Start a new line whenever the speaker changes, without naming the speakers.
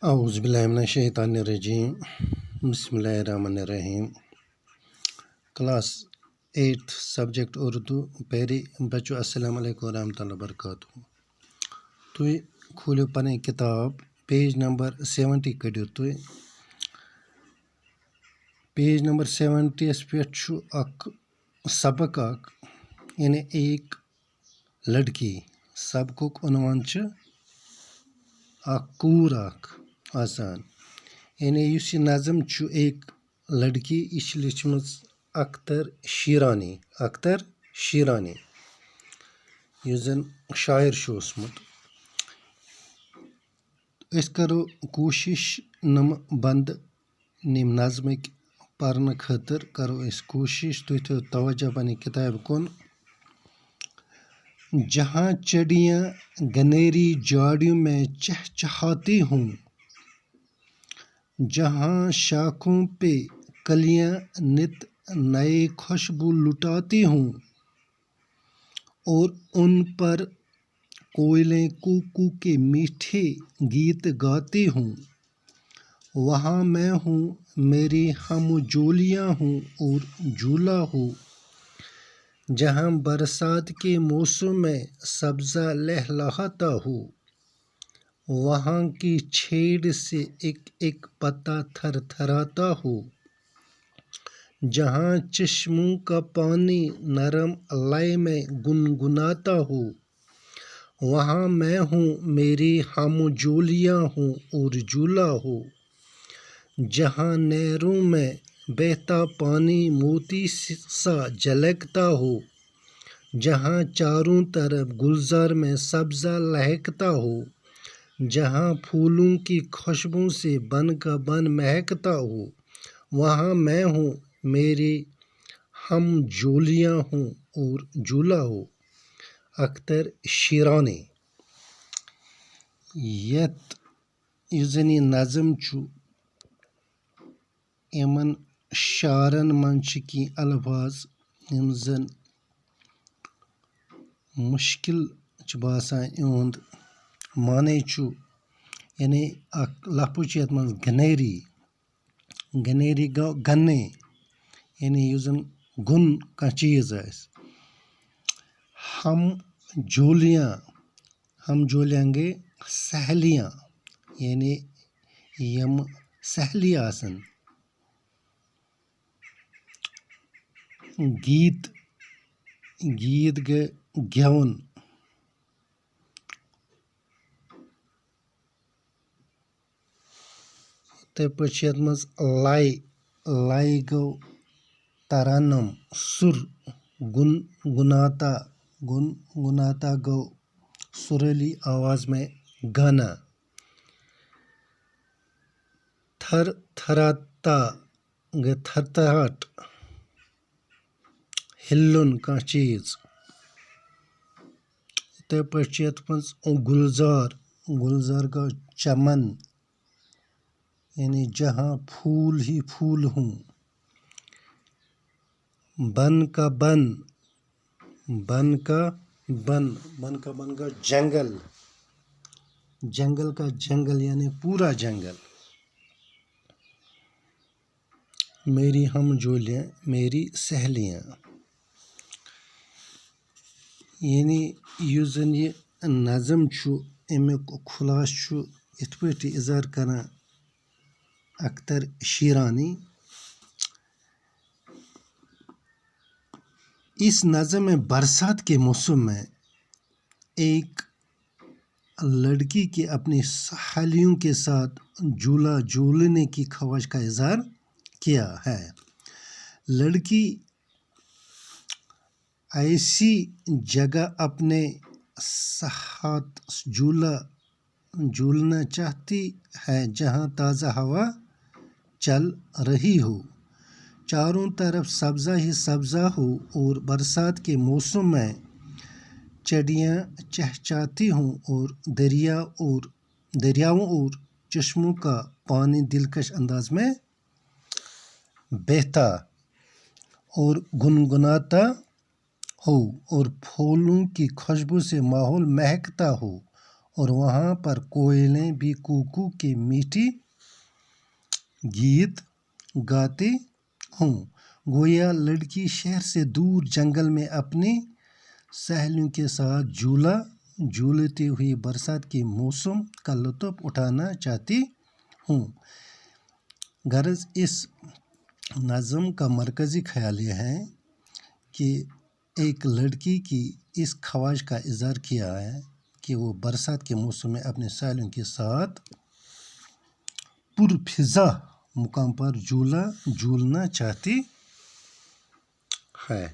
اعوذ باللہ من الشیطان الرجیم بسم اللہ الرحمن الرحیم کلاس 8 سبجیکٹ اردو پیری بچو السلام علیکم ورحمۃ اللہ وبرکاتہ تُہۍ کھوٗلِو پنٕنۍ کِتاب پیج نمبر 70 کٔڑِو تُہۍ پیج نمبر 70 یَس پٮ۪ٹھ چھُ اکھ سبق اکھ یعنی ایک لڑکی سبقُک عنوان چھُ اکھ کوٗر اکھ آسان یعنی یُس یہِ نظم چھُ ایک لڑکی یہِ چھِ لیٖچھمٕژ اختر شیٖرانی یُس زن شاعر چھُ اوسمُت أسۍ کرو کوٗشِش نمہٕ بنٛد یِم نظمٕکۍ پرنہٕ خٲطرٕ کرو أسۍ کوٗشِش تُہۍ تھٲیِو توجہ پننہِ کِتابہِ کُن جہاں چڑیاں گنیری جھاڑیوں میں چہچہاتی ہوں جہاں شاخوں پہ کلیاں نت نئے خوشبو لٹاتی ہوں اور ان پر کوئلیں کوکو کے میٹھے گیت گاتی ہوں وہاں میں ہوں میری ہم جولیاں ہوں اور جھولا ہو جہاں برسات کے موسم میں سبزہ لہلہاتا ہو وہاں کی چھیڑ سے ایک ایک پتا تھر تھراتا ہو جہاں چشموں کا پانی نرم لے میں گنگناتا ہو وہاں میں ہوں میری ہم جولیاں ہوں اور جھولا ہو جہاں نہروں میں بہتا پانی موتی سا جھلکتا ہو جہاں چاروں طرف گلزار میں سبزہ لہکتا ہو جہاں پھولوں کی خوشبو سے بن کا بن مہکتا ہو وہاں میں ہوں میری ہم جولیاں ہوں اور جھولا ہو اختر شیرانی یتھ یُس زن یہِ نظم چھُ یِمن شعرن منٛز چھِ کینٛہہ الفاظ یِم زن مُشکِل چھُ باسان یِہُنٛد معنی چھُ یعنی اکھ لفظ چھُ یتھ منٛز گنیری گوٚو گنے یعنی یُس زن گوٚن کانٛہہ چیٖز آسہِ ہم جولیاں گٔے سہیلیاں یعنی یِم سہیلی آسن گیت گٔے گٮ۪وُن یِتھَے پٲٹھۍ چھِ یَتھ منٛز لے گوٚو ترنم سُر گنگناتا گوٚو سُریلی آواز میں گانا تھر تھراتا گٔے تھر تھراہٹ ہلُن کانٛہہ چیٖز یِتھَے پٲٹھۍ چھِ یَتھ منٛز گُلزار گوٚو چمن یعنی جہاں پھول ہی پھول ہوں بن کا بن گوٚو جنگل کا جنگل یعنی پورا جنگل میری ہم جولیاں میری سہیلیاں یعنی یُس زن یہِ نظم چھُ امیُک خُلاصہٕ چھُ یِتھ پٲٹھۍ یہِ اظہار کران اختر شیرانی اس نظم میں برسات کے موسم میں ایک لڑکی کی اپنی سہیلیوں کے ساتھ جھولا جھولنے کی خواہش کا اظہار کیا ہے لڑکی ایسی جگہ اپنے ساتھ جھولنا چاہتی ہے جہاں تازہ ہوا چل رہی ہو چاروں طرف سبزہ ہی سبزہ ہو اور برسات کے موسم میں چڑیاں چہچہاتی ہوں اور دریاؤں اور چشموں کا پانی دلکش انداز میں بہتا اور گنگناتا ہو اور پھولوں کی خوشبو سے ماحول مہکتا ہو اور وہاں پر کوئلیں بھی کوکو کے میٹھی گیت گاتے ہوں۔ گویا لڑکی شہر سے دور جنگل میں اپنی سہیلیوں کے ساتھ جھولتے ہوئے برسات کے موسم کا لطف اٹھانا چاہتی ہوں۔ غرض اس نظم کا مرکزی خیال یہ ہے کہ ایک لڑکی کی اس خواہش کا اظہار کیا ہے کہ وہ برسات کے موسم میں اپنے سہیلیوں کے ساتھ پرفضا مقام پر جھولنا چاہتی ہے۔